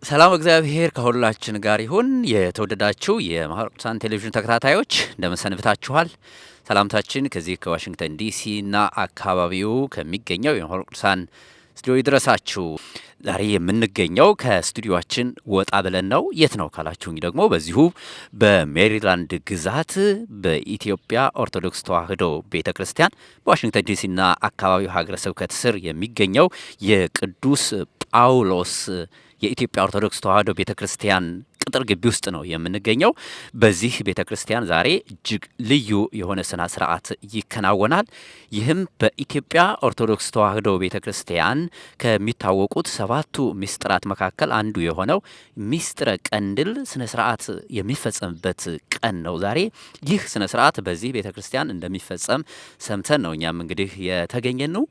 ሰላም እግዚአብሔር ከሁላችን ጋር ይሁን። የተወደዳችሁ የማህበረ ቅዱሳን ቴሌቪዥን ተከታታዮች እንደምን ሰንብታችኋል? ሰላምታችን ከዚህ ከዋሽንግተን ዲሲ እና አካባቢው ከሚገኘው የማህበረ ቅዱሳን ስቱዲዮ ይድረሳችሁ። ዛሬ የምንገኘው ከስቱዲዮአችን ወጣ ብለን ነው። የት ነው ካላችሁኝ ደግሞ በዚሁ በሜሪላንድ ግዛት በኢትዮጵያ ኦርቶዶክስ ተዋሕዶ ቤተክርስቲያን በዋሽንግተን ዲሲና አካባቢው ሀገረ ስብከት ስር የሚገኘው የቅዱስ ጳውሎስ የኢትዮጵያ ኦርቶዶክስ ተዋሕዶ ቤተክርስቲያን ቅጥር ግቢ ውስጥ ነው የምንገኘው። በዚህ ቤተክርስቲያን ዛሬ እጅግ ልዩ የሆነ ስነ ስርዓት ይከናወናል። ይህም በኢትዮጵያ ኦርቶዶክስ ተዋሕዶ ቤተክርስቲያን ከሚታወቁት ሰባቱ ምስጢራት መካከል አንዱ የሆነው ምስጢረ ቀንድል ስነ ስርዓት የሚፈጸምበት ቀን ነው ዛሬ። ይህ ስነ ስርዓት በዚህ ቤተክርስቲያን እንደሚፈጸም ሰምተን ነው እኛም እንግዲህ የተገኘን ነው።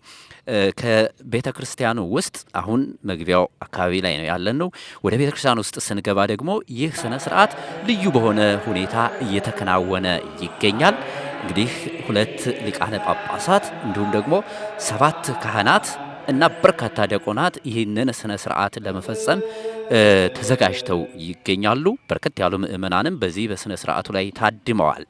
ከቤተክርስቲያኑ ውስጥ አሁን መግቢያው አካባቢ ላይ ነው ያለነው። ወደ ቤተክርስቲያኑ ውስጥ ስንገባ ደግሞ ይህ ስነ ስርዓት ልዩ በሆነ ሁኔታ እየተከናወነ ይገኛል። እንግዲህ 2 ሊቃነ ጳጳሳት እንዲሁም ደግሞ 7 ካህናት እና በርካታ ዲያቆናት ይህንን ስነ ስርዓት ለመፈጸም ተዘጋጅተው ይገኛሉ። በርከት ያሉ ምእመናንም በዚህ በስነ ስርዓቱ ላይ ታድመዋል።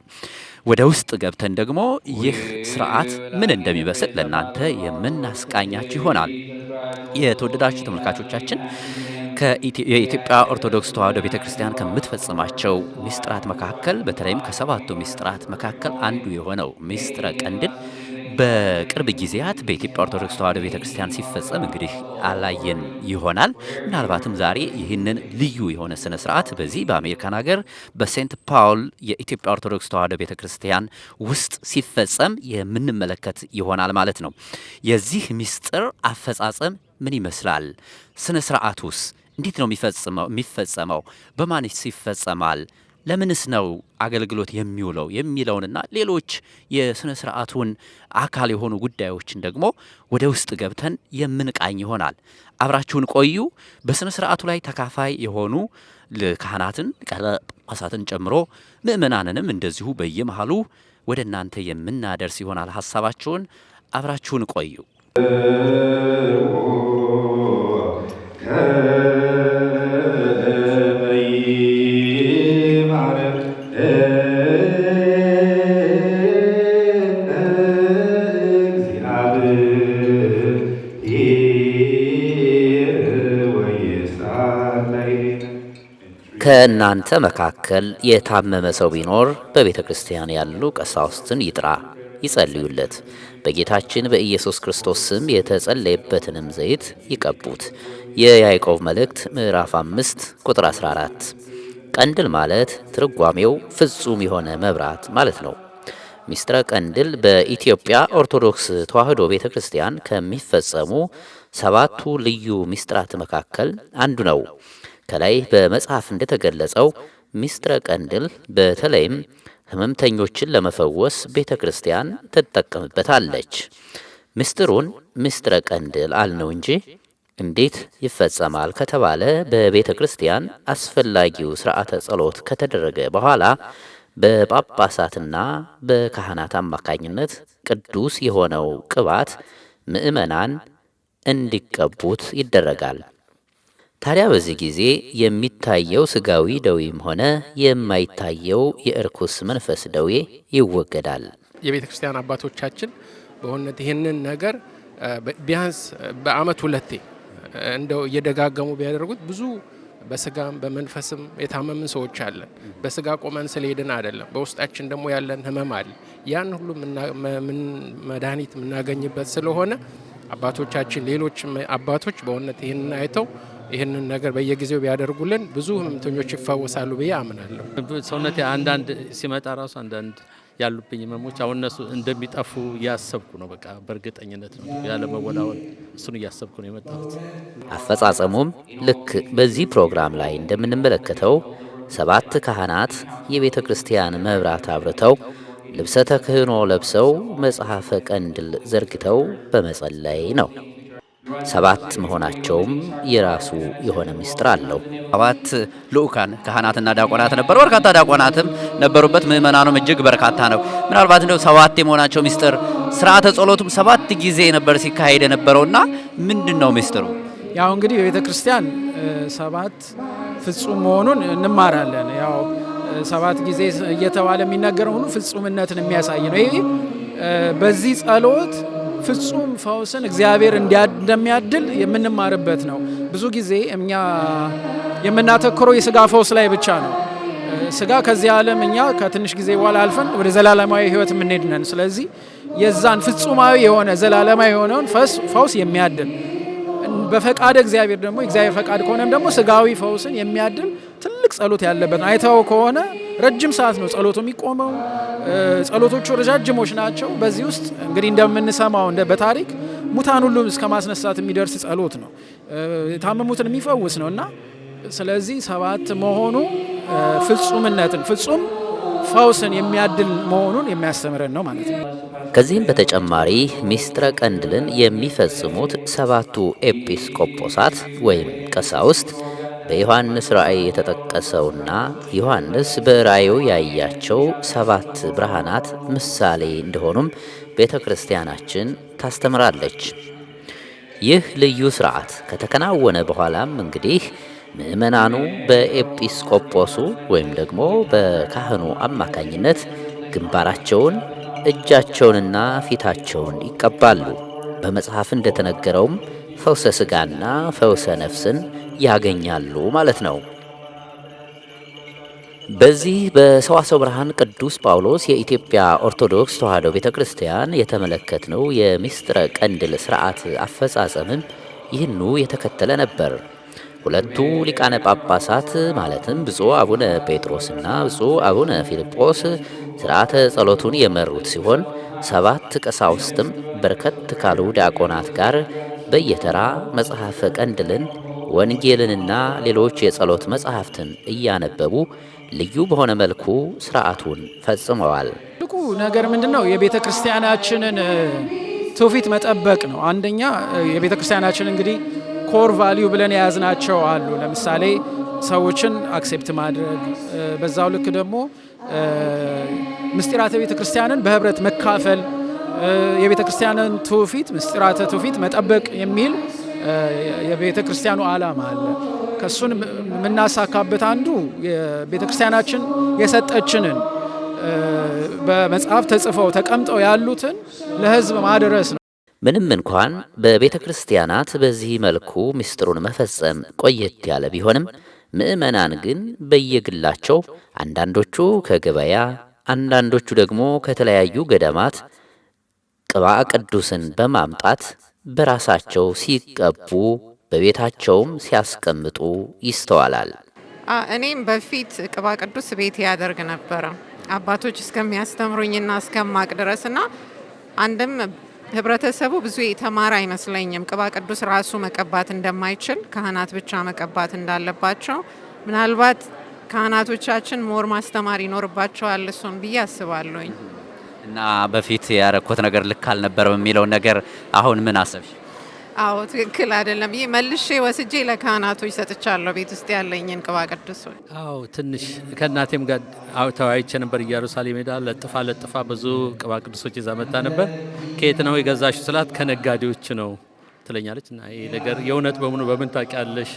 ወደ ውስጥ ገብተን ደግሞ ይህ ስርዓት ምን እንደሚመስል ለእናንተ የምናስቃኛችሁ ይሆናል። የተወደዳችሁ ተመልካቾቻችን የኢትዮጵያ ኦርቶዶክስ ተዋሕዶ ቤተክርስቲያን ከምትፈጽማቸው ምስጢራት መካከል በተለይም ከሰባቱ ምስጢራት መካከል አንዱ የሆነው ምስጢረ ቀንድል በቅርብ ጊዜያት በኢትዮጵያ ኦርቶዶክስ ተዋሕዶ ቤተክርስቲያን ሲፈጸም እንግዲህ አላየን ይሆናል። ምናልባትም ዛሬ ይህንን ልዩ የሆነ ስነ ስርዓት በዚህ በአሜሪካን ሀገር በሴንት ፓውል የኢትዮጵያ ኦርቶዶክስ ተዋሕዶ ቤተክርስቲያን ውስጥ ሲፈጸም የምንመለከት ይሆናል ማለት ነው። የዚህ ምስጢር አፈጻጸም ምን ይመስላል? ስነ ስርዓቱስ እንዴት ነው የሚፈጸመው? በማንስ ይፈጸማል? ለምንስ ነው አገልግሎት የሚውለው የሚለውንና ሌሎች የስነ ስርዓቱን አካል የሆኑ ጉዳዮችን ደግሞ ወደ ውስጥ ገብተን የምንቃኝ ይሆናል። አብራችሁን ቆዩ። በስነ ስርዓቱ ላይ ተካፋይ የሆኑ ካህናትን፣ ጳጳሳትን ጨምሮ ምእመናንንም እንደዚሁ በየመሃሉ ወደ እናንተ የምናደርስ ይሆናል። ሀሳባችሁን አብራችሁን ቆዩ። ከእናንተ መካከል የታመመ ሰው ቢኖር በቤተ ክርስቲያን ያሉ ቀሳውስትን ይጥራ፣ ይጸልዩለት፣ በጌታችን በኢየሱስ ክርስቶስ ስም የተጸለየበትንም ዘይት ይቀቡት። የያዕቆብ መልእክት ምዕራፍ 5 ቁጥር 14። ቀንድል ማለት ትርጓሜው ፍጹም የሆነ መብራት ማለት ነው። ምስጢረ ቀንድል በኢትዮጵያ ኦርቶዶክስ ተዋሕዶ ቤተ ክርስቲያን ከሚፈጸሙ 7ቱ ልዩ ምስጢራት መካከል አንዱ ነው። ከላይ በመጽሐፍ እንደተገለጸው ምስጢረ ቀንድል በተለይም ሕመምተኞችን ለመፈወስ ቤተ ክርስቲያን ትጠቀምበታለች። ምስጢሩን ምስጢረ ቀንድል አልነው እንጂ እንዴት ይፈጸማል ከተባለ በቤተ ክርስቲያን አስፈላጊው ሥርዓተ ጸሎት ከተደረገ በኋላ በጳጳሳትና በካህናት አማካኝነት ቅዱስ የሆነው ቅባት ምእመናን እንዲቀቡት ይደረጋል። ታዲያ በዚህ ጊዜ የሚታየው ስጋዊ ደዌም ሆነ የማይታየው የእርኩስ መንፈስ ደዌ ይወገዳል። የቤተ ክርስቲያን አባቶቻችን በእውነት ይህንን ነገር ቢያንስ በዓመት 2 እንደው እየደጋገሙ ቢያደርጉት ብዙ በስጋም በመንፈስም የታመምን ሰዎች አለን። በስጋ ቆመን ስለሄድን አይደለም፣ በውስጣችን ደግሞ ያለን ህመም አለ። ያን ሁሉ መድኃኒት የምናገኝበት ስለሆነ አባቶቻችን ሌሎች አባቶች በእውነት ይህንን አይተው ይህንን ነገር በየጊዜው ቢያደርጉልን ብዙ ህመምተኞች ይፈወሳሉ ብዬ አምናለሁ። ሰውነቴ አንዳንድ ሲመጣ ራሱ አንዳንድ ያሉብኝ ህመሞች አሁን እነሱ እንደሚጠፉ እያሰብኩ ነው። በቃ በእርግጠኝነት ነው ያለ መወላወል እሱን እያሰብኩ ነው የመጣሁት። አፈጻጸሙም ልክ በዚህ ፕሮግራም ላይ እንደምንመለከተው 7 ካህናት የቤተ ክርስቲያን መብራት አብርተው ልብሰ ተክህኖ ለብሰው መጽሐፈ ቀንድል ዘርግተው በመጸለይ ነው። 7 መሆናቸውም የራሱ የሆነ ምስጢር አለው። 7 ልኡካን ካህናትና ዲያቆናት ነበሩ። በርካታ ዲያቆናትም ነበሩበት። ምእመናኑም እጅግ በርካታ ነው። ምናልባት እንደው 7 የመሆናቸው ምስጢር ስርዓተ ጸሎቱም 7 ጊዜ ነበር ሲካሄድ የነበረውና ምንድነው ምስጢሩ? ያው እንግዲህ በቤተ ክርስቲያን ሰባት ፍጹም መሆኑን እንማራለን። ያው 7 ጊዜ እየተባለ የሚነገረው ሁሉ ፍጹምነትን የሚያሳይ ነው። ይሄ በዚህ ጸሎት ፍጹም ፈውስን እግዚአብሔር እንደሚያድል የምንማርበት ነው። ብዙ ጊዜ እኛ የምናተኩረው የስጋ ፈውስ ላይ ብቻ ነው። ስጋ ከዚህ ዓለም እኛ ከትንሽ ጊዜ በኋላ አልፈን ወደ ዘላለማዊ ሕይወት የምንሄድ ነን። ስለዚህ የዛን ፍጹማዊ የሆነ ዘላለማዊ የሆነውን ፈውስ የሚያድል በፈቃደ እግዚአብሔር ደግሞ እግዚአብሔር ፈቃድ ከሆነም ደግሞ ስጋዊ ፈውስን የሚያድል ትልቅ ጸሎት ያለበት ነው። አይተው ከሆነ ረጅም ሰዓት ነው ጸሎቱ የሚቆመው። ጸሎቶቹ ረጃጅሞች ናቸው። በዚህ ውስጥ እንግዲህ እንደምንሰማው በታሪክ ሙታን ሁሉ እስከ ማስነሳት የሚደርስ ጸሎት ነው። የታመሙትን የሚፈውስ ነው እና ስለዚህ 7 መሆኑ ፍጹምነትን ፍጹም ፈውስን የሚያድል መሆኑን የሚያስተምረን ነው ማለት ነው። ከዚህም በተጨማሪ ምስጢረ ቀንድልን የሚፈጽሙት 7ቱ ኤጲስቆጶሳት ወይም ቀሳውስት በዮሐንስ ራእይ የተጠቀሰውና ዮሐንስ በራእዩ ያያቸው 7 ብርሃናት ምሳሌ እንደሆኑም ቤተ ክርስቲያናችን ታስተምራለች። ይህ ልዩ ሥርዓት ከተከናወነ በኋላም እንግዲህ ምእመናኑ በኤጲስቆጶሱ ወይም ደግሞ በካህኑ አማካኝነት ግንባራቸውን እጃቸውንና ፊታቸውን ይቀባሉ። በመጽሐፍ እንደተነገረውም ፈውሰ ሥጋና ፈውሰ ነፍስን ያገኛሉ ማለት ነው። በዚህ በሰዋስወ ብርሃን ቅዱስ ጳውሎስ የኢትዮጵያ ኦርቶዶክስ ተዋሕዶ ቤተ ክርስቲያን የተመለከትነው የምስጢረ ቀንድል ሥርዓት አፈጻጸምም ይህኑ የተከተለ ነበር። ሁለቱ ሊቃነ ጳጳሳት ማለትም ብፁዕ አቡነ ጴጥሮስና ብፁዕ አቡነ ፊልጶስ ሥርዓተ ጸሎቱን የመሩት ሲሆን 7 ቀሳውስትም በርከት ካሉ ዲያቆናት ጋር በየተራ መጽሐፈ ቀንድልን ወንጌልንና ሌሎች የጸሎት መጽሐፍትን እያነበቡ ልዩ በሆነ መልኩ ሥርዓቱን ፈጽመዋል። ትልቁ ነገር ምንድነው? የቤተ ክርስቲያናችንን ትውፊት መጠበቅ ነው። አንደኛ የቤተ ክርስቲያናችን እንግዲህ ኮር ቫልዩ ብለን የያዝናቸው አሉ። ለምሳሌ ሰዎችን አክሴፕት ማድረግ፣ በዛው ልክ ደግሞ ምስጢራተ ቤተ ክርስቲያንን በህብረት መካፈል፣ የቤተ ክርስቲያንን ትውፊት ምስጢራተ ትውፊት መጠበቅ የሚል የቤተ ክርስቲያኑ ዓላማ አለ። ከሱን የምናሳካበት አንዱ የቤተ ክርስቲያናችን የሰጠችንን በመጽሐፍ ተጽፈው ተቀምጠው ያሉትን ለህዝብ ማድረስ ነው። ምንም እንኳን በቤተ ክርስቲያናት በዚህ መልኩ ምስጢሩን መፈጸም ቆየት ያለ ቢሆንም ምእመናን ግን በየግላቸው አንዳንዶቹ ከገበያ አንዳንዶቹ ደግሞ ከተለያዩ ገዳማት ቅባ ቅዱስን በማምጣት በራሳቸው ሲቀቡ በቤታቸውም ሲያስቀምጡ ይስተዋላል። እኔም በፊት ቅባ ቅዱስ ቤት ያደርግ ነበረ አባቶች እስከሚያስተምሩኝና እስከማቅ ድረስና አንድም ህብረተሰቡ ብዙ የተማረ አይመስለኝም። ቅባ ቅዱስ ራሱ መቀባት እንደማይችል ካህናት ብቻ መቀባት እንዳለባቸው ምናልባት ካህናቶቻችን ሞር ማስተማር ይኖርባቸዋል እሱን ብዬ አስባለሁኝ። እና በፊት ያረኩት ነገር ልክ አልነበረም የሚለውን ነገር አሁን ምን አሰብሽ? አዎ ትክክል አይደለም። ይሄ መልሼ ወስጄ ለካህናቶች ሰጥቻለሁ ቤት ውስጥ ያለኝን ቅባ ቅዱስ። አዎ ትንሽ ከእናቴም ጋር ተወያይቼ ነበር። ኢየሩሳሌም ሄዳ ለጥፋ ብዙ ቅባ ቅዱሶች ይዛ መጣ ነበር። ከየት ነው የገዛሽ ስላት ከነጋዴዎች ነው ትለኛለች። እና ይሄ ነገር የእውነት በመሆኑ በምን ታውቂያለሽ?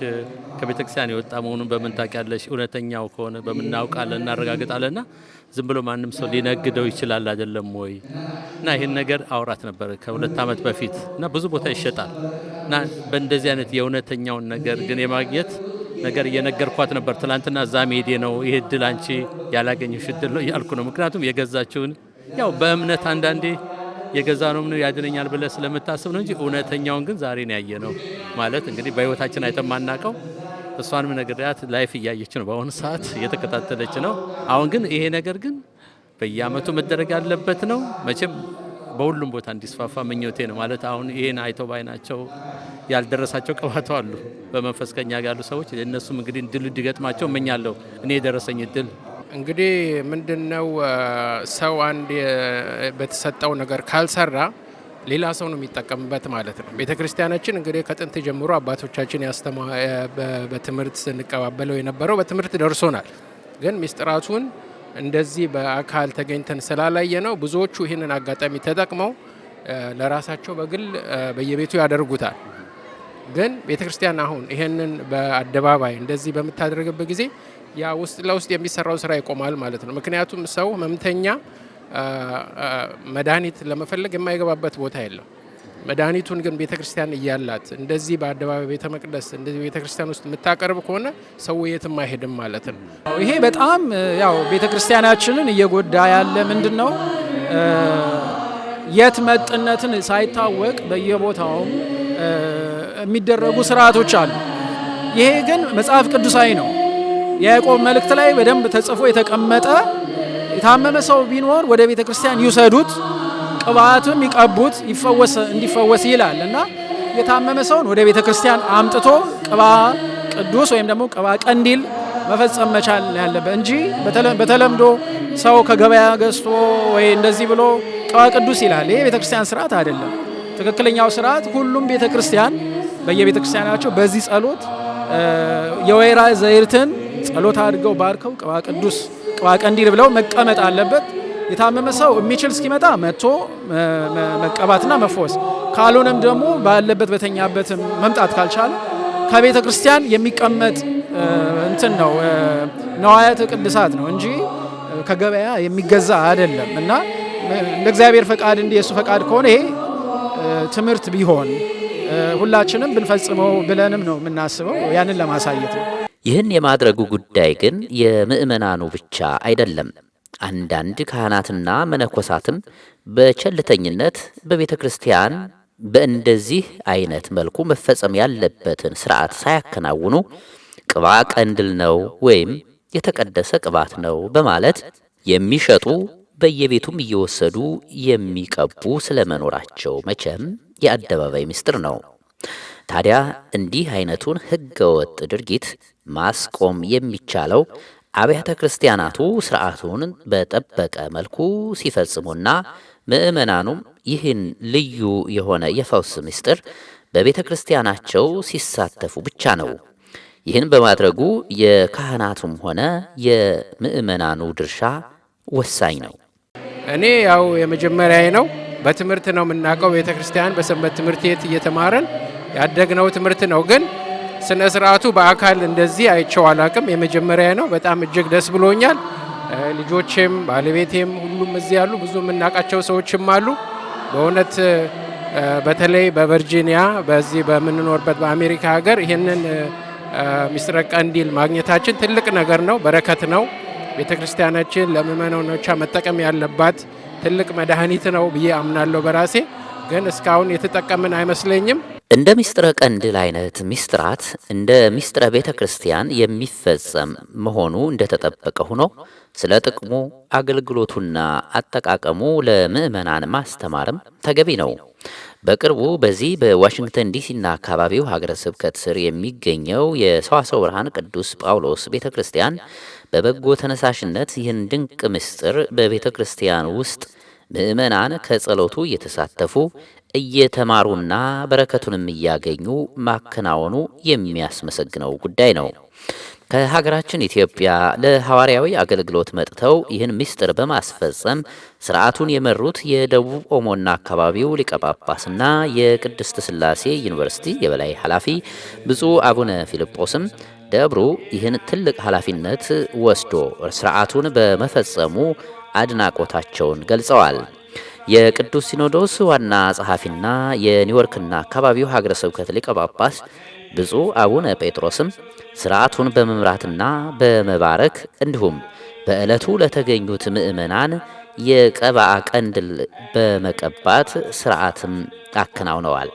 ከቤተክርስቲያን የወጣ መሆኑን በምን ታውቂያለሽ? እውነተኛው ከሆነ በምን እናውቃለን እናረጋግጣለንና ዝም ብሎ ማንም ሰው ሊነግደው ይችላል አይደለም ወይ? እና ይሄን ነገር አውራት ነበር ከ2 ዓመት በፊት እና ብዙ ቦታ ይሸጣል እና በእንደዚህ አይነት የእውነተኛውን ነገር ግን የማግኘት ነገር እየነገርኳት ነበር። ትላንትና እዛ ሜዲ ነው ይሄ እድል አንቺ ያላገኘሽ እድል ነው እያልኩ ነው። ምክንያቱም የገዛችውን ያው በእምነት አንዳንዴ የገዛ ነው ምን ያድነኛል ብለህ ስለምታስብ ነው እንጂ እውነተኛውን ግን ዛሬ ነው ያየነው። ማለት እንግዲህ በህይወታችን አይተን ማናቀው እሷንም ነግሬያት ላይፍ እያየች ነው በአሁኑ ሰዓት እየተከታተለች ነው። አሁን ግን ይሄ ነገር ግን በየአመቱ መደረግ ያለበት ነው። መቼም በሁሉም ቦታ እንዲስፋፋ ምኞቴ ነው። ማለት አሁን ይሄን አይተው ባይናቸው ያልደረሳቸው ቅባቱ አሉ በመንፈስ ከኛ ጋር ያሉ ሰዎች እነሱም እንግዲህ ድል እንዲገጥማቸው እመኛለሁ። እኔ የደረሰኝ ድል እንግዲህ ምንድነው ሰው አንድ በተሰጠው ነገር ካልሰራ ሌላ ሰው ነው የሚጠቀምበት ማለት ነው። ቤተ ክርስቲያናችን እንግዲህ ከጥንት ጀምሮ አባቶቻችን በትምህርት ስንቀባበለው የነበረው በትምህርት ደርሶናል። ግን ምስጢራቱን እንደዚህ በአካል ተገኝተን ስላላየ ነው ብዙዎቹ ይህንን አጋጣሚ ተጠቅመው ለራሳቸው በግል በየቤቱ ያደርጉታል። ግን ቤተክርስቲያን አሁን ይሄንን በአደባባይ እንደዚህ በምታደርግበት ጊዜ ያ ውስጥ ለውስጥ የሚሰራው ስራ ይቆማል ማለት ነው። ምክንያቱም ሰው ህመምተኛ መድኃኒት ለመፈለግ የማይገባበት ቦታ የለም። መድኃኒቱን ግን ቤተክርስቲያን እያላት እንደዚህ በአደባባይ ቤተ መቅደስ እንደዚህ ቤተክርስቲያን ውስጥ የምታቀርብ ከሆነ ሰው የትም አይሄድም ማለት ነው። ይሄ በጣም ያው ቤተክርስቲያናችንን እየጎዳ ያለ ምንድን ነው የት መጥነትን ሳይታወቅ በየቦታው የሚደረጉ ስርዓቶች አሉ። ይሄ ግን መጽሐፍ ቅዱሳዊ ነው። የያዕቆብ መልእክት ላይ በደንብ ተጽፎ የተቀመጠ የታመመ ሰው ቢኖር ወደ ቤተ ክርስቲያን ይውሰዱት፣ ቅባትም ይቀቡት እንዲፈወስ ይላል እና የታመመ ሰውን ወደ ቤተ ክርስቲያን አምጥቶ ቅባ ቅዱስ ወይም ደግሞ ቅባ ቀንዲል መፈጸም መቻል ያለበት እንጂ በተለምዶ ሰው ከገበያ ገዝቶ ወይ እንደዚህ ብሎ ቅባ ቅዱስ ይላል። ይሄ ቤተ ክርስቲያን ስርዓት አይደለም። ትክክለኛው ስርዓት ሁሉም ቤተ ክርስቲያን በየቤተ ክርስቲያናቸው በዚህ ጸሎት የወይራ ዘይትን ጸሎት አድርገው ባርከው ቅባ ቅዱስ ቅባ ቀንዲል ብለው መቀመጥ አለበት። የታመመ ሰው የሚችል እስኪመጣ መጥቶ መቀባትና መፈወስ፣ ካልሆነም ደግሞ ባለበት በተኛበት መምጣት ካልቻለ ከቤተ ክርስቲያን የሚቀመጥ እንትን ነው ነዋያተ ቅድሳት ነው እንጂ ከገበያ የሚገዛ አይደለም እና እንደ እግዚአብሔር ፈቃድ እንደ ኢየሱስ ፈቃድ ከሆነ ይሄ ትምህርት ቢሆን ሁላችንም ብንፈጽመው ብለንም ነው የምናስበው። ያንን ለማሳየት ነው። ይህን የማድረጉ ጉዳይ ግን የምእመናኑ ብቻ አይደለም። አንዳንድ ካህናትና መነኮሳትም በቸልተኝነት በቤተ ክርስቲያን በእንደዚህ አይነት መልኩ መፈጸም ያለበትን ስርዓት ሳያከናውኑ ቅባ ቀንድል ነው ወይም የተቀደሰ ቅባት ነው በማለት የሚሸጡ በየቤቱም እየወሰዱ የሚቀቡ ስለመኖራቸው መቼም የአደባባይ ምስጢር ነው። ታዲያ እንዲህ አይነቱን ህገወጥ ድርጊት ማስቆም የሚቻለው አብያተ ክርስቲያናቱ ስርዓቱን በጠበቀ መልኩ ሲፈጽሙና ምእመናኑም ይህን ልዩ የሆነ የፈውስ ምስጢር በቤተ ክርስቲያናቸው ሲሳተፉ ብቻ ነው። ይህን በማድረጉ የካህናቱም ሆነ የምእመናኑ ድርሻ ወሳኝ ነው። እኔ ያው የመጀመሪያዬ ነው። በትምህርት ነው የምናውቀው። ቤተ ክርስቲያን በሰንበት ትምህርት ቤት እየተማረን ያደግነው ትምህርት ነው። ግን ስነ ስርዓቱ በአካል እንደዚህ አይቼው አላቅም። የመጀመሪያ ነው። በጣም እጅግ ደስ ብሎኛል። ልጆቼም ባለቤቴም ሁሉም እዚህ ያሉ ብዙ የምናውቃቸው ሰዎችም አሉ። በእውነት በተለይ በቨርጂኒያ በዚህ በምንኖርበት በአሜሪካ ሀገር ይህንን ምስጢረ ቀንዲል ማግኘታችን ትልቅ ነገር ነው፣ በረከት ነው። ቤተ ክርስቲያናችን ለምእመናኖቿ መጠቀም ያለባት ትልቅ መድኃኒት ነው ብዬ አምናለሁ በራሴ። ግን እስካሁን የተጠቀምን አይመስለኝም። እንደ ምስጢረ ቀንድል አይነት ምስጢራት እንደ ምስጢረ ቤተ ክርስቲያን የሚፈጸም መሆኑ እንደተጠበቀ ሆኖ ስለ ጥቅሙ አገልግሎቱና አጠቃቀሙ ለምእመናን ማስተማርም ተገቢ ነው። በቅርቡ በዚህ በዋሽንግተን ዲሲና አካባቢው ሀገረ ስብከት ስር የሚገኘው የሰዋስወ ብርሃን ቅዱስ ጳውሎስ ቤተ ክርስቲያን በበጎ ተነሳሽነት ይህን ድንቅ ምስጢር በቤተ ክርስቲያን ውስጥ ምእመናን ከጸሎቱ እየተሳተፉ እየተማሩና በረከቱንም እያገኙ ማከናወኑ የሚያስመሰግነው ጉዳይ ነው። ከሀገራችን ኢትዮጵያ ለሐዋርያዊ አገልግሎት መጥተው ይህን ምስጢር በማስፈጸም ስርዓቱን የመሩት የደቡብ ኦሞና አካባቢው ሊቀ ጳጳስና የቅድስት ሥላሴ ዩኒቨርሲቲ የበላይ ኃላፊ ብፁዕ አቡነ ፊልጶስም ደብሩ ይህን ትልቅ ኃላፊነት ወስዶ ስርዓቱን በመፈጸሙ አድናቆታቸውን ገልጸዋል። የቅዱስ ሲኖዶስ ዋና ጸሐፊና የኒውዮርክና አካባቢው ሀገረ ስብከት ሊቀ ጳጳስ ብፁዕ አቡነ ጴጥሮስም ስርዓቱን በመምራትና በመባረክ እንዲሁም በዕለቱ ለተገኙት ምእመናን የቀብአ ቀንድል በመቀባት ስርዓትም አከናውነዋል።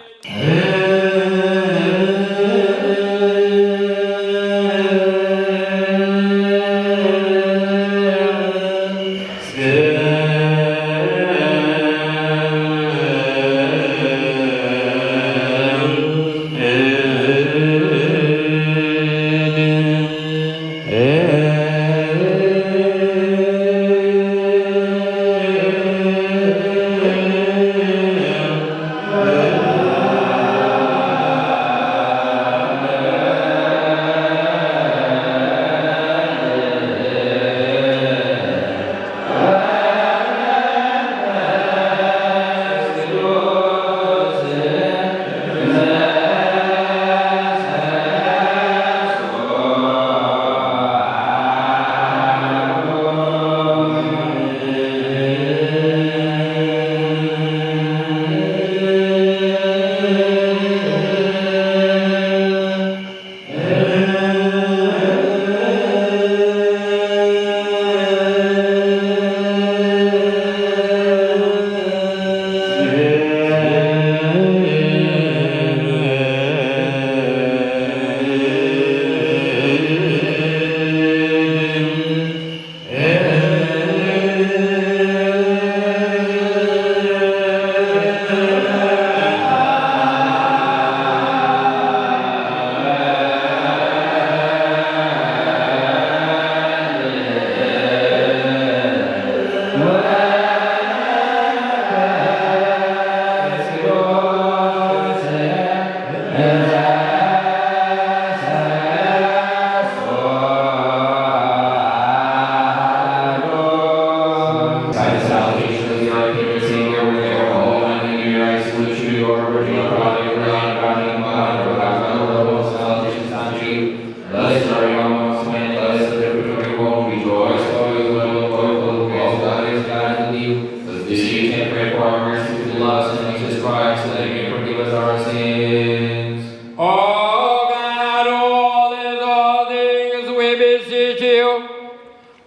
beseech you.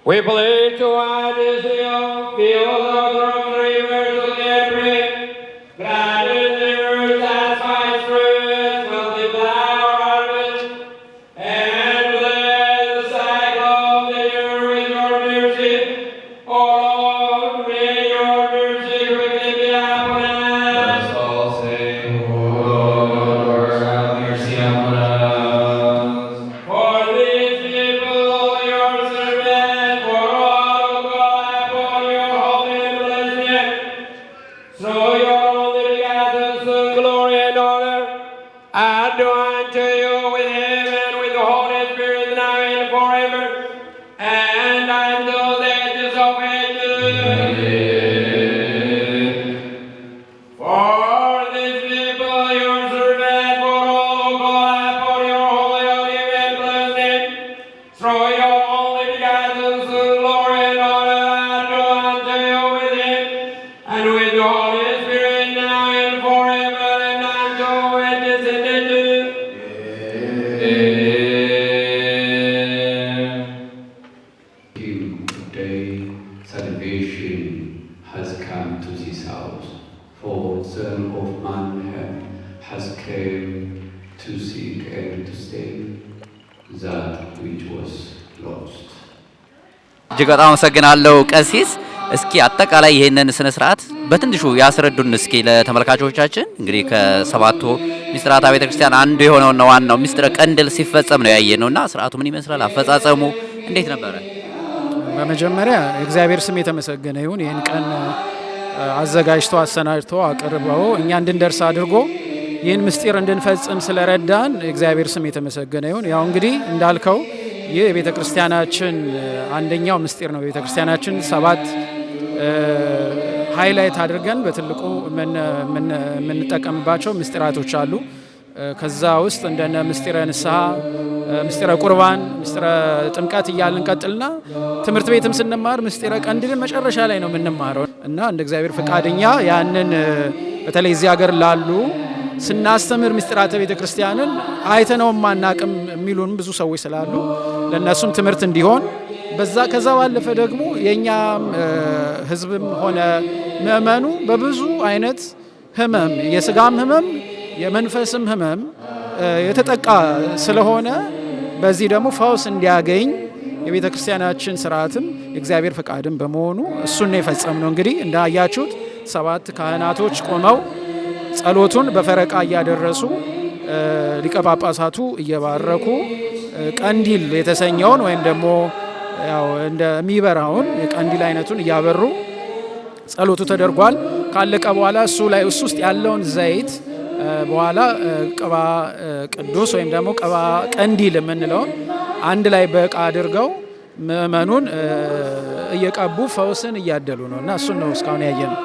We pledge to our desire, feel the throne river to their bread. Grant us the earth that finds fruit, multiply our harvest, and bless the cycle of the year with your mercy. O Lord, may your mercy quickly be upon us. Let us all say, O Lord, have mercy upon us. For these people, your servants, for all who call upon your holy blessing, through your only begotten Son, glory and honor, I do unto you with him and with the Holy Spirit now and forever, and until the ages of ages. For these people, your servant, for all who call upon your holy and blessing, through your only begotten Son, glory and honor, I do unto you with him and with the Holy Spirit now and forever and until ages and ages. Today, salvation has come to this house, for the Son of Man has come to seek and to save that which was lost. እጅግ በጣም አመሰግናለሁ ቀሲስ። እስኪ አጠቃላይ ይሄንን ስነ ስርዓት በትንሹ ያስረዱን እስኪ ለተመልካቾቻችን። እንግዲህ ከሰባቱ ሚስጥራተ ቤተ ክርስቲያን አንዱ የሆነውና ዋናው ሚስጥረ ቀንድል ሲፈጸም ነው ያየነውና ስርዓቱ ምን ይመስላል? አፈጻጸሙ እንዴት ነበረ? በመጀመሪያ የእግዚአብሔር ስም የተመሰገነ ይሁን። ይህን ቀን አዘጋጅቶ አሰናድቶ አቅርበው እኛ እንድንደርስ አድርጎ ይህን ምስጢር እንድንፈጽም ስለረዳን የእግዚአብሔር ስም የተመሰገነ ይሁን። ያው እንግዲህ እንዳልከው ይህ የቤተ ክርስቲያናችን አንደኛው ምስጢር ነው። ቤተ ክርስቲያናችን 7 ሃይላይት አድርገን በትልቁ የምንጠቀምባቸው ምስጢራቶች አሉ። ከዛ ውስጥ እንደነ ምስጢረ ንስሐ፣ ምስጢረ ቁርባን፣ ምስጢረ ጥምቀት እያልን ቀጥልና ትምህርት ቤትም ስንማር ምስጢረ ቀንድልን መጨረሻ ላይ ነው የምንማረው እና እንደ እግዚአብሔር ፈቃደኛ ያንን በተለይ እዚህ ሀገር ላሉ ስናስተምር ምስጢራተ ቤተ ክርስቲያንን አይተነው ማናቅም የሚሉን ብዙ ሰዎች ስላሉ ለእነሱም ትምህርት እንዲሆን ከዛ ባለፈ ደግሞ የእኛም ሕዝብም ሆነ ምእመኑ በብዙ አይነት ህመም፣ የስጋም ህመም የመንፈስም ህመም የተጠቃ ስለሆነ በዚህ ደግሞ ፈውስ እንዲያገኝ የቤተ ክርስቲያናችን ስርዓትም የእግዚአብሔር ፈቃድም በመሆኑ እሱን ነው የፈጸምነው። እንግዲህ እንዳያችሁት 7 ካህናቶች ቆመው ጸሎቱን በፈረቃ እያደረሱ ሊቀ ጳጳሳቱ እየባረኩ ቀንዲል የተሰኘውን ወይም ደግሞ ያው እንደሚበራውን የቀንዲል አይነቱን እያበሩ ጸሎቱ ተደርጓል። ካለቀ በኋላ እሱ ውስጥ ያለውን ዘይት በኋላ ቅባ ቅዱስ ወይም ደግሞ ቅባ ቀንዲል የምንለውን አንድ ላይ በእቃ አድርገው ምእመኑን እየቀቡ ፈውስን እያደሉ ነው እና እሱን ነው እስካሁን ያየነው።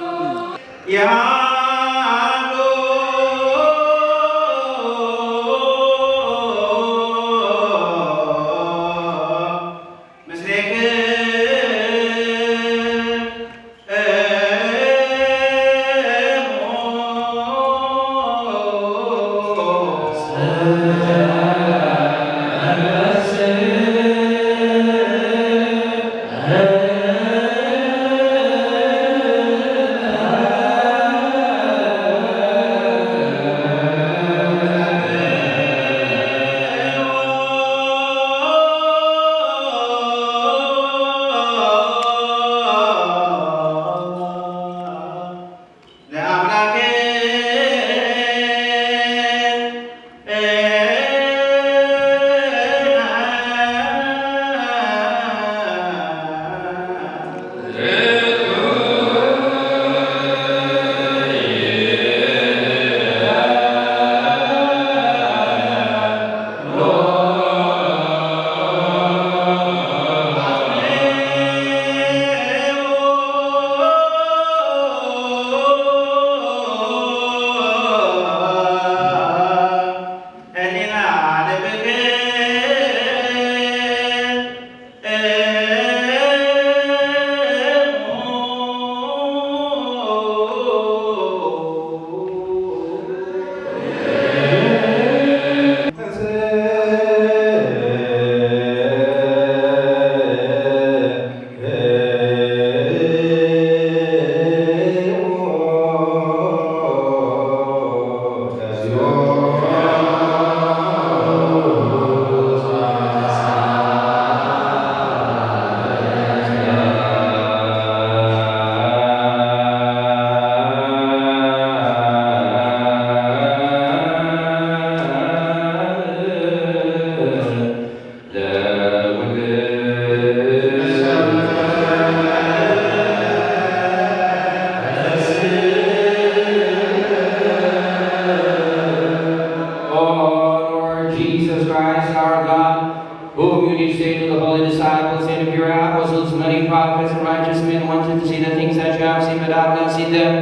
whom you did say to the holy disciples and of your apostles, many prophets and righteous men wanted to see the things that you have seen but have not seen them,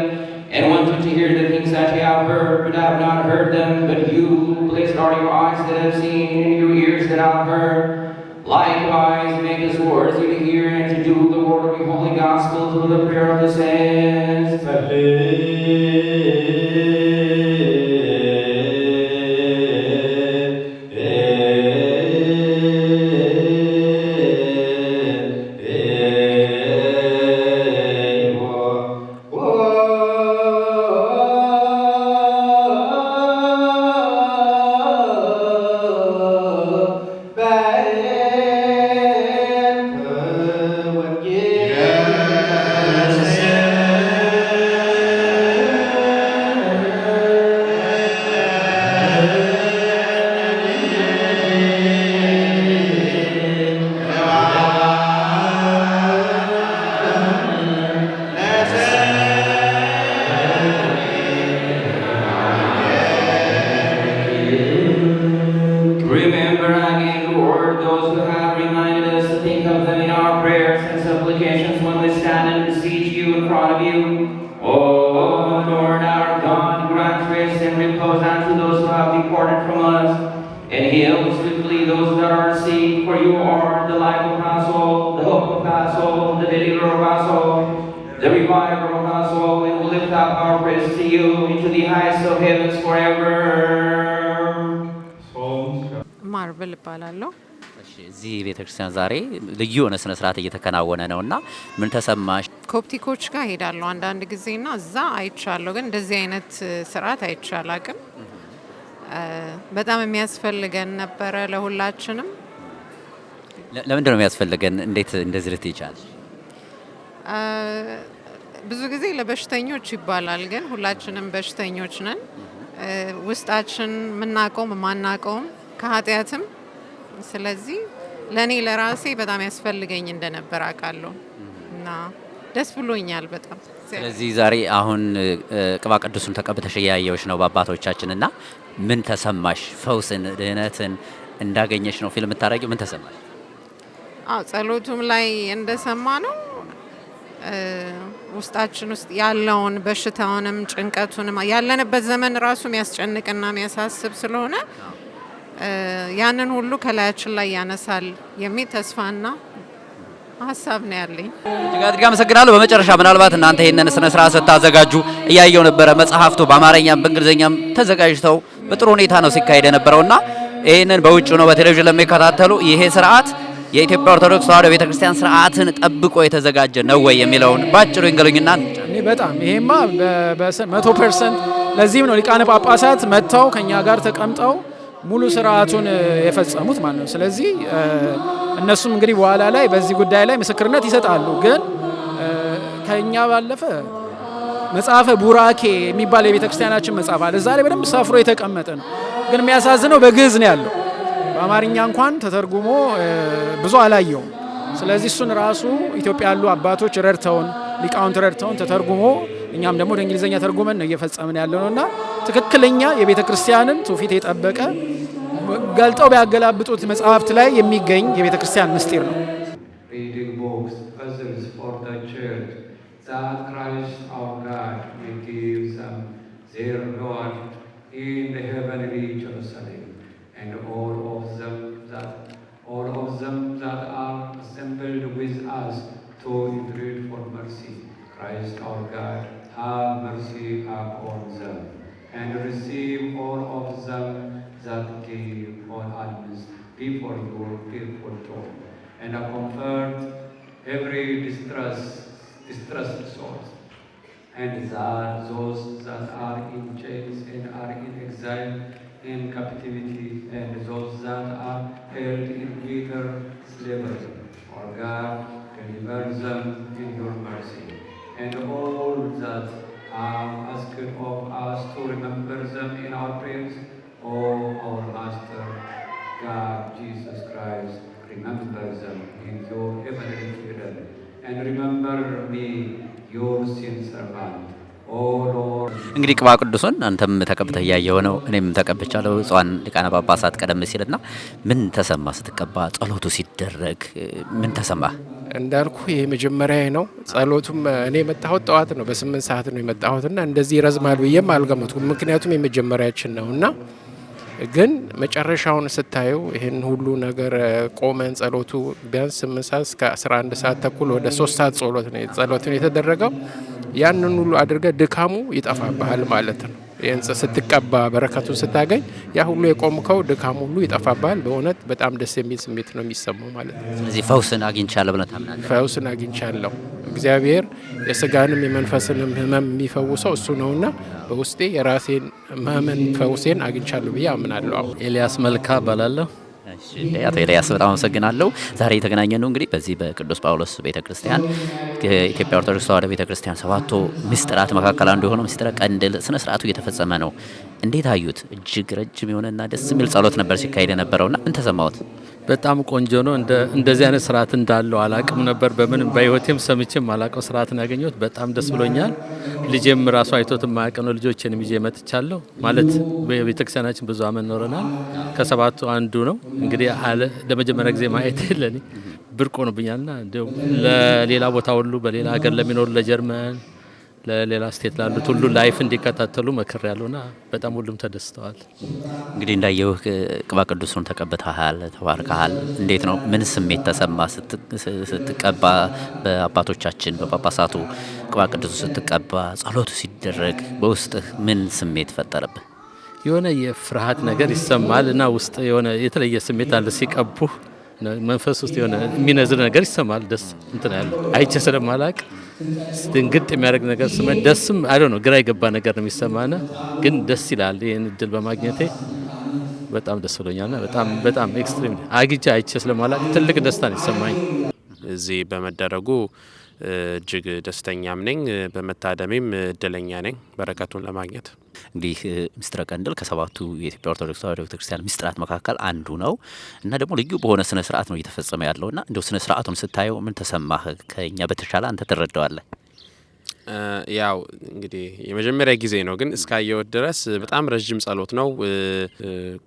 and wanted to hear the things that you have heard but have not heard them. But you, blessed are your eyes that have seen and your ears that have heard. Likewise, make us worthy to hear and to do the word of your holy gospel through the prayer of the saints. ማርቨል እባላለሁ። እዚህ ቤተክርስቲያን ዛሬ ልዩ የሆነ ስነ ስርዓት እየተከናወነ ነውና ምን ተሰማሽ? ኮፕቲኮች ጋር ሄዳለሁ አንዳንድ ጊዜና እዛ አይቻለሁ፣ ግን እንደዚህ አይነት ስርዓት አይቻላቅም። በጣም የሚያስፈልገን ነበረ ለሁላችንም። ለምንድን ነው የሚያስፈልገን? እንዴት እንደዚህ ልትይቻለሽ? ብዙ ጊዜ ለበሽተኞች ይባላል፣ ግን ሁላችንም በሽተኞች ነን። ውስጣችን የምናውቀውም የማናውቀውም ከኃጢአትም። ስለዚህ ለእኔ ለራሴ በጣም ያስፈልገኝ እንደነበር አውቃለሁ እና ደስ ብሎኛል በጣም። ስለዚህ ዛሬ አሁን ቅባ ቅዱሱን ተቀብተሽ እያየሁሽ ነው በአባቶቻችን እና ምን ተሰማሽ? ፈውስን ድህነትን እንዳገኘሽ ነው ፊልም የምታደርጊው። ምን ተሰማሽ? ጸሎቱም ላይ እንደሰማ ነው ውስጣችን ውስጥ ያለውን በሽታውንም ጭንቀቱንም ያለንበት ዘመን ራሱ የሚያስጨንቅና የሚያሳስብ ስለሆነ ያንን ሁሉ ከላያችን ላይ ያነሳል የሚል ተስፋና ሀሳብ ነው ያለኝ። እጅግ አድርጌ አመሰግናለሁ። በመጨረሻ ምናልባት እናንተ ይሄንን ስነ ስርዓት ስታዘጋጁ እያየው ነበረ፣ መጽሐፍቱ በአማርኛም በእንግሊዝኛም ተዘጋጅተው በጥሩ ሁኔታ ነው ሲካሄድ የነበረውና ይሄንን በውጭ ነው በቴሌቪዥን ለሚከታተሉ ይሄ ስርዓት የኢትዮጵያ ኦርቶዶክስ ተዋሕዶ ቤተክርስቲያን ስርዓትን ጠብቆ የተዘጋጀ ነው ወይ የሚለውን ባጭሩ ይንገሩኝና። እኔ በጣም ይሄማ 100% ለዚህም ነው ሊቃነ ጳጳሳት መጥተው ከኛ ጋር ተቀምጠው ሙሉ ስርዓቱን የፈጸሙት ማለት ነው። ስለዚህ እነሱም እንግዲህ በኋላ ላይ በዚህ ጉዳይ ላይ ምስክርነት ይሰጣሉ። ግን ከኛ ባለፈ መጽሐፈ ቡራኬ የሚባል የቤተክርስቲያናችን መጽሐፍ አለ። እዛ ላይ በደንብ ሰፍሮ የተቀመጠ ነው። ግን የሚያሳዝነው በግዕዝ ነው ያለው። በአማርኛ እንኳን ተተርጉሞ ብዙ አላየውም። ስለዚህ እሱን ራሱ ኢትዮጵያ ያሉ አባቶች ረድተውን ሊቃውንት ረድተውን ተተርጉሞ እኛም ደግሞ ወደ እንግሊዝኛ ተርጉመን ነው እየፈጸምን ያለ ነውና ትክክለኛ የቤተ ክርስቲያንን ትውፊት የጠበቀ ገልጠው ቢያገላብጡት መጽሐፍት ላይ የሚገኝ የቤተ ክርስቲያን ምስጢር ነው። Reading books, puzzles for the church, that Christ our God may give them their reward in the heavenly Jerusalem, and all of them that are assembled with us to entreat for mercy. Christ our God, have mercy upon them, and receive all of them that give for alms before your faithful throne, and comfort every distressed soul, and that those that are in chains and are in exile, in captivity, and those that are held in bitter slavery. For God, deliver them in your mercy, and all that have asked of us to remember them in our prayers. O our Master, God, Jesus Christ, remember them in your heavenly kingdom, and remember me, your sin servant, እንግዲህ ቅባ ቅዱሱን አንተም ተቀብተህ እያየው ነው፣ እኔም ተቀብቻለሁ። ብፁዓን ሊቃነ ጳጳሳት ቀደም ሲልና ምን ተሰማ ስትቀባ? ጸሎቱ ሲደረግ ምን ተሰማ? እንዳልኩ ይሄ መጀመሪያ ነው። ጸሎቱም እኔ የመጣሁት ጠዋት ነው፣ በ8 ሰዓት ነው የመጣሁትና እንደዚህ ይረዝማል ብዬም አልገመትኩም። ምክንያቱም የመጀመሪያችን ነውና ግን መጨረሻውን ስታዩ ይህን ሁሉ ነገር ቆመን ጸሎቱ ቢያንስ 8 ሰዓት እስከ 11 ሰዓት ተኩል ወደ 3 ሰዓት ጸሎት ነው የተደረገው። ያንን ሁሉ አድርገ ድካሙ ይጠፋብሃል ማለት ነው። ይህን ስትቀባ በረከቱን ስታገኝ ያ ሁሉ የቆምከው ድካሙ ሁሉ ይጠፋብሃል። በእውነት በጣም ደስ የሚል ስሜት ነው የሚሰማው ማለት ነው። ስለዚህ ፈውስን አግኝቻለሁ ብለህ ታምናለህ? ፈውስን አግኝቻለሁ። እግዚአብሔር የስጋንም የመንፈስንም ሕመም የሚፈውሰው እሱ ነውና በውስጤ የራሴን ሕመምን ፈውሴን አግኝቻለሁ ብዬ አምናለሁ። አሁን ኤልያስ መልካ እባላለሁ። አቶ ኤልያስ በጣም አመሰግናለሁ። ዛሬ የተገናኘ ነው እንግዲህ በዚህ በቅዱስ ጳውሎስ ቤተክርስቲያን ከኢትዮጵያ ኦርቶዶክስ ተዋሕዶ ቤተክርስቲያን 7 ምስጢራት መካከል አንዱ የሆነው ምስጢረ ቀንድል ስነ ስርዓቱ እየተፈጸመ ነው። እንዴት አዩት? እጅግ ረጅም የሆነና ደስ የሚል ጸሎት ነበር ሲካሄድ የነበረውና ምን ተሰማዎት? በጣም ቆንጆ ነው። እንደዚህ አይነት ስርዓት እንዳለው አላቅም ነበር። በምንም በህይወቴም ሰምቼም አላቀው ስርዓትን ያገኘሁት በጣም ደስ ብሎኛል። ልጄም ራሱ አይቶት የማያውቅ ነው። ልጆቼንም ይዤ መጥቻለሁ። ማለት በቤተክርስቲያናችን ብዙ አመት ኖረናል። ከ7ቱ አንዱ ነው። እንግዲህ ለመጀመሪያ ጊዜ ማየት ለኔ ብርቅ ሆኖብኛልና እንደው ለሌላ ቦታ ሁሉ በሌላ ሀገር ለሚኖሩ ለጀርመን ለሌላ ስቴት ላሉት ሁሉ ላይፍ እንዲከታተሉ መክር ያለውና በጣም ሁሉም ተደስተዋል። እንግዲህ እንዳየው ቅባ ቅዱሱን ተቀብተሃል፣ ተባርከሃል። እንዴት ነው? ምን ስሜት ተሰማ ስትቀባ? በአባቶቻችን በጳጳሳቱ ቅባ ቅዱሱ ስትቀባ ጸሎቱ ሲደረግ በውስጥህ ምን ስሜት ፈጠረብህ? የሆነ የፍርሃት ነገር ይሰማል እና ውስጥ የሆነ የተለየ ስሜት አለ። ሲቀቡህ መንፈስ ውስጥ የሆነ የሚነዝር ነገር ይሰማል። ደስ እንትን ያለ አይቼ ስለማላቅ ድንግጥ የሚያደርግ ነገር ስመ ደስም አይዶ ነው ግራ የገባ ነገር ነው የሚሰማና ግን ደስ ይላል። ይህን እድል በማግኘቴ በጣም ደስ ብሎኛልና በጣም ኤክስትሪም አግኝቼ አይቼ ስለማላቅ ትልቅ ደስታ ነው ይሰማኝ። እዚህ በመደረጉ እጅግ ደስተኛም ነኝ። በመታደሜም እድለኛ ነኝ በረከቱን ለማግኘት። እንግዲህ ምስጢረ ቀንድል ከ7ቱ የኢትዮጵያ ኦርቶዶክስ ተዋሕዶ ቤተክርስቲያን ምስጢራት መካከል አንዱ ነው እና ደግሞ ልዩ በሆነ ስነ ስርዓት ነው እየተፈጸመ ያለውና እንደው ስነ ስርዓቱን ስታየው ምን ተሰማህ? ከኛ በተሻለ አንተ ትረዳዋለህ። ያው እንግዲህ የመጀመሪያ ጊዜ ነው፣ ግን እስካየሁት ድረስ በጣም ረጅም ጸሎት ነው።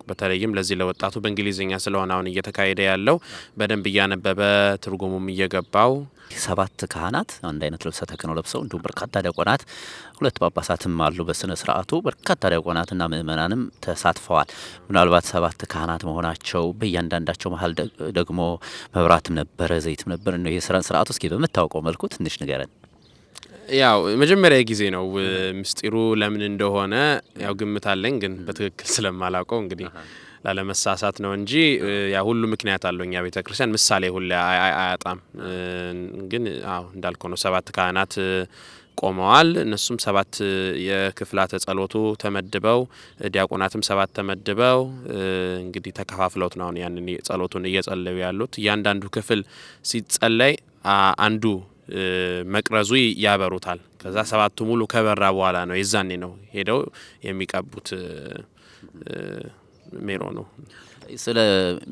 በተለይም ለዚህ ለወጣቱ በእንግሊዝኛ ስለሆነ አሁን እየተካሄደ ያለው በደንብ እያነበበ ትርጉሙም እየገባው 7 ካህናት አንድ አይነት ልብሰ ተክህኖ ለብሰው እንዲሁም በርካታ ዲያቆናት 2 ጳጳሳትም አሉ በስነ ስርዓቱ። በርካታ ዲያቆናትና ምእመናንም ተሳትፈዋል። ምናልባት 7 ካህናት መሆናቸው በእያንዳንዳቸው መሀል ደግሞ መብራትም ነበረ፣ ዘይትም ነበር። ነው ይሄ ስርዓቱ እስኪ በምታውቀው መልኩ ትንሽ ንገረን። ያው መጀመሪያ ጊዜ ነው። ምስጢሩ ለምን እንደሆነ ያው ግምት አለኝ፣ ግን በትክክል ስለማላውቀው እንግዲህ ላለመሳሳት ነው እንጂ ያ ሁሉ ምክንያት አለው። እኛ ቤተክርስቲያን ምሳሌ ሁሉ አያጣም። ግን እንዳልከው ነው 7 ካህናት ቆመዋል። እነሱም 7 የክፍላተ ጸሎቱ ተመድበው ዲያቆናትም 7 ተመድበው እንግዲህ ተከፋፍለውት ነው ያንን ጸሎቱን እየጸለዩ ያሉት። እያንዳንዱ ክፍል ሲጸለይ አንዱ መቅረዙ ያበሩታል። ከዛ 7ቱ ሙሉ ከበራ በኋላ ነው የዛኔ ነው ሄደው የሚቀቡት ሜሮ ነው። ስለ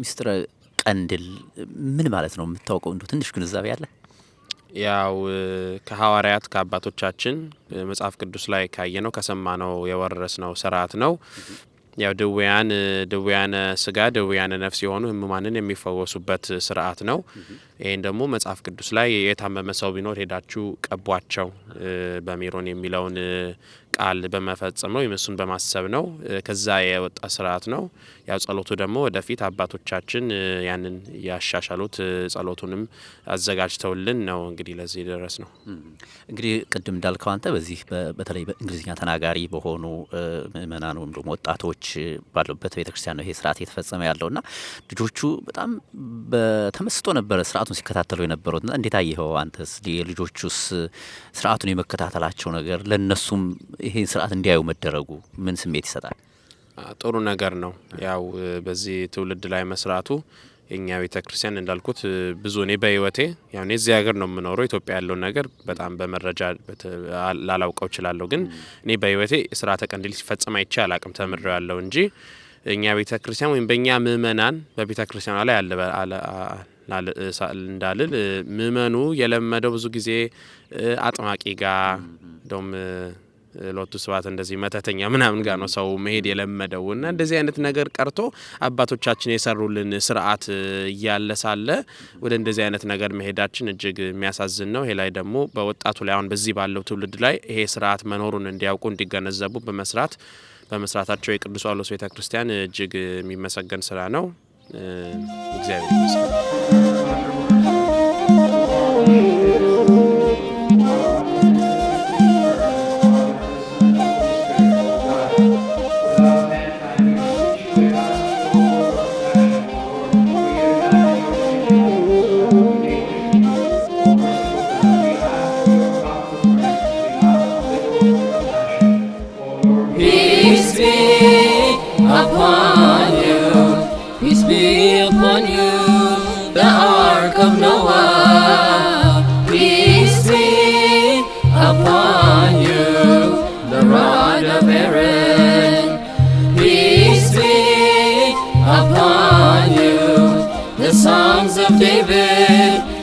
ምስጢረ ቀንድል ምን ማለት ነው የምታውቀው? እንደው ትንሽ ግንዛቤ አለ? ያው ከሐዋርያት ከአባቶቻችን መጽሐፍ ቅዱስ ላይ ካየነው ከሰማነው የወረስነው ስርዓት ነው። ያው ድውያነ ስጋ ድውያነ ነፍስ የሆኑ ህሙማንን የሚፈወሱበት ስርዓት ነው። ይህን ደግሞ መጽሐፍ ቅዱስ ላይ የታመመ ሰው ቢኖር ሄዳችሁ ቀቧቸው በሜሮን የሚለውን ቃል በመፈጸም ነው፣ እሱን በማሰብ ነው። ከዛ የወጣ ስርዓት ነው። ያው ጸሎቱ ደግሞ ወደፊት አባቶቻችን ያንን ያሻሻሉት ጸሎቱንም አዘጋጅተውልን ነው እንግዲህ ለዚህ ድረስ ነው። እንግዲህ ቅድም እንዳልከው አንተ በዚህ በተለይ በእንግሊዝኛ ተናጋሪ በሆኑ ምእመናን ወይም ደግሞ ወጣቶች ባሉበት ቤተክርስቲያን ነው ይሄ ስርዓት እየተፈጸመ ያለውና ልጆቹ በጣም በተመስጦ ነበረ ስርዓቱን ሲከታተሉ የነበሩትና እንዴት አየኸው አንተስ? የልጆቹስ ስርዓቱን የመከታተላቸው ነገር ለነሱም ይሄን ስርዓት እንዲያዩ መደረጉ ምን ስሜት ይሰጣል? ጥሩ ነገር ነው። ያው በዚህ ትውልድ ላይ መስራቱ የኛ ቤተክርስቲያን እንዳልኩት ብዙ እኔ በህይወቴ ያው እኔ እዚህ ሀገር ነው የምኖረው። ኢትዮጵያ ያለው ነገር በጣም በመረጃ ላላውቀው እችላለሁ፣ ግን እኔ በህይወቴ ስርዓተ ቀንዲል ሲፈጸም አይቼ አላቅም። ተምሬው ያለው እንጂ እኛ ቤተክርስቲያን ወይም በእኛ ምእመናን በቤተክርስቲያኗ ላይ እንዳልል ምእመኑ የለመደው ብዙ ጊዜ አጥማቂ ጋር እንደውም ሎቱ ስብሐት እንደዚህ መተተኛ ምናምን ጋር ነው ሰው መሄድ የለመደው እና እንደዚህ አይነት ነገር ቀርቶ አባቶቻችን የሰሩልን ስርዓት እያለ ሳለ ወደ እንደዚህ አይነት ነገር መሄዳችን እጅግ የሚያሳዝን ነው። ይሄ ላይ ደግሞ በወጣቱ ላይ አሁን በዚህ ባለው ትውልድ ላይ ይሄ ስርዓት መኖሩን እንዲያውቁ እንዲገነዘቡ በመስራታቸው የቅዱስ ጳውሎስ ቤተክርስቲያን እጅግ የሚመሰገን ስራ ነው። እግዚአብሔር ይመስገን።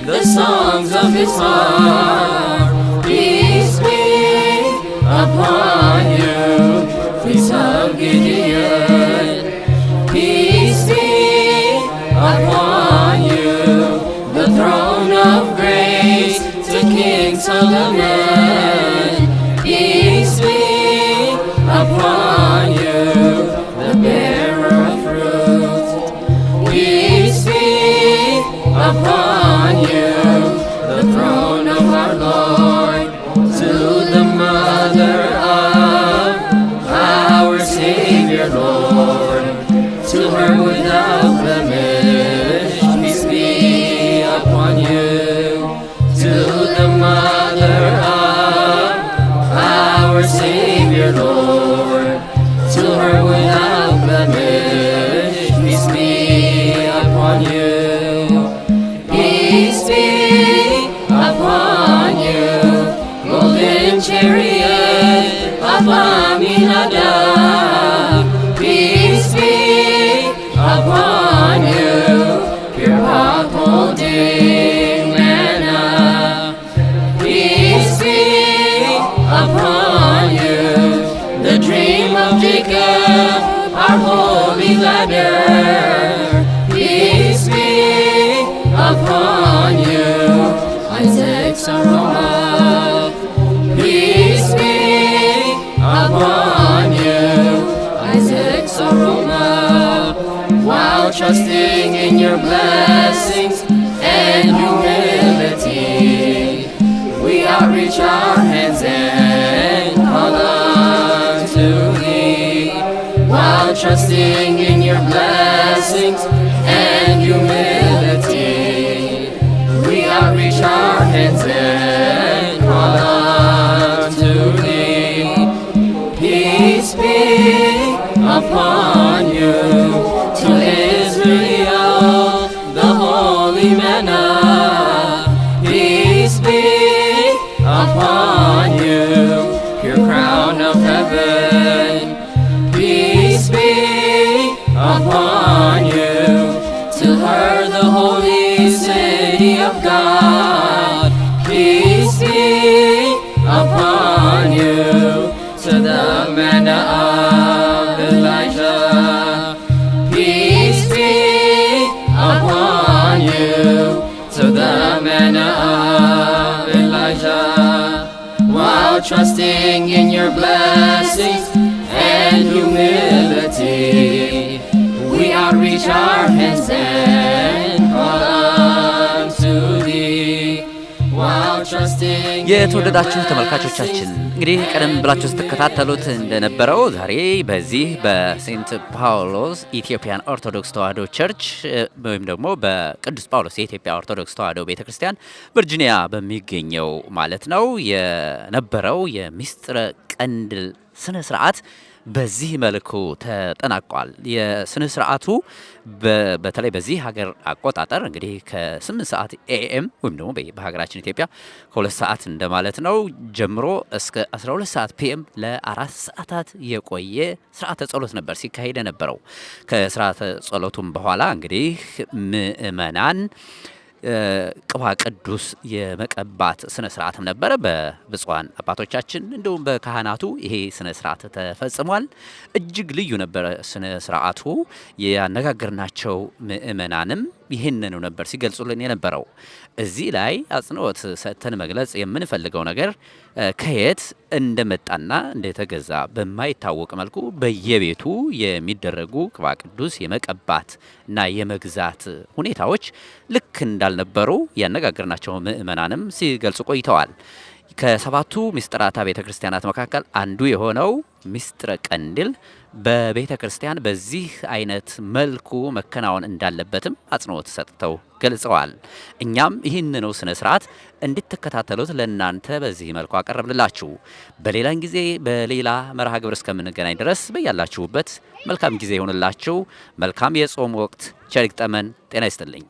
The songs of his heart, peace be upon you, fleece of Gideon, peace be upon you, the throne of grace to King Solomon, peace be upon you, the bearer of fruit, peace be upon you, the throne of our Lord, to the mother of our Savior Lord, to her without blemish, peace be upon you, to the mother of our Savior Lord, to her without blemish, peace be upon you. Peace be upon you, golden chariot of Aminadab. Peace be upon you, pure upholding manna. Peace be upon you, the dream of Jacob, our holy ladder. Peace be upon you, Isaac's aroma. Peace be upon you, Isaac's aroma. While trusting in your blessings and humility, we outreach our hands and call unto thee. While trusting in your blessings and humility, reach our hands and call unto thee. Peace be upon you, to Israel, the holy manna. Peace be upon you, pure crown of heaven. Peace be upon you, to her the holy city of God. Peace be upon you, to the manna of Elijah. Peace be upon you, to the manna of Elijah. While trusting in your blessings and humility, we outreach our hands and call unto thee. While trusting የተወደዳችሁ ተመልካቾቻችን እንግዲህ ቀደም ብላችሁ ስትከታተሉት እንደነበረው ዛሬ በዚህ በሴንት ጳውሎስ ኢትዮጵያን ኦርቶዶክስ ተዋሕዶ ቸርች ወይም ደግሞ በቅዱስ ጳውሎስ የኢትዮጵያ ኦርቶዶክስ ተዋሕዶ ቤተክርስቲያን ቨርጂኒያ በሚገኘው ማለት ነው የነበረው የምስጢረ ቀንዲል ስነ ስርዓት በዚህ መልኩ ተጠናቋል። የስነ ስርዓቱ በተለይ በዚህ ሀገር አቆጣጠር እንግዲህ ከ8 ሰዓት ኤኤም ወይም ደግሞ በሀገራችን ኢትዮጵያ ከ2 ሰዓት እንደማለት ነው ጀምሮ እስከ 12 ሰዓት ፒኤም ለ4 ሰዓታት የቆየ ስርዓተ ጸሎት ነበር ሲካሄድ የነበረው። ከስርዓተ ጸሎቱም በኋላ እንግዲህ ምእመናን ቅባ ቅዱስ የመቀባት ስነ ስርዓትም ነበረ በብፁዓን አባቶቻችን እንዲሁም በካህናቱ ይሄ ስነ ስርዓት ተፈጽሟል። እጅግ ልዩ ነበረ ስነ ስርዓቱ። ያነጋገርናቸው ምእመናንም ይህንኑ ነበር ሲገልጹልን የነበረው። እዚህ ላይ አጽንኦት ሰጥተን መግለጽ የምንፈልገው ነገር ከየት እንደመጣና እንደተገዛ በማይታወቅ መልኩ በየቤቱ የሚደረጉ ቅባ ቅዱስ የመቀባት እና የመግዛት ሁኔታዎች ልክ እንዳልነበሩ ያነጋገርናቸው ምእመናንም ሲገልጹ ቆይተዋል። ከሰባቱ ምስጢራተ ቤተ ክርስቲያናት መካከል አንዱ የሆነው ምስጢረ ቀንዲል በቤተ ክርስቲያን በዚህ አይነት መልኩ መከናወን እንዳለበትም አጽንኦት ሰጥተው ገልጸዋል። እኛም ይህንኑ ስነ ስርዓት እንድትከታተሉት ለእናንተ በዚህ መልኩ አቀረብንላችሁ። በሌላን ጊዜ በሌላ መርሃ ግብር እስከምንገናኝ ድረስ በያላችሁበት መልካም ጊዜ ይሆንላችሁ። መልካም የጾም ወቅት ቸር ይግጠመን። ጤና ይስጥልኝ።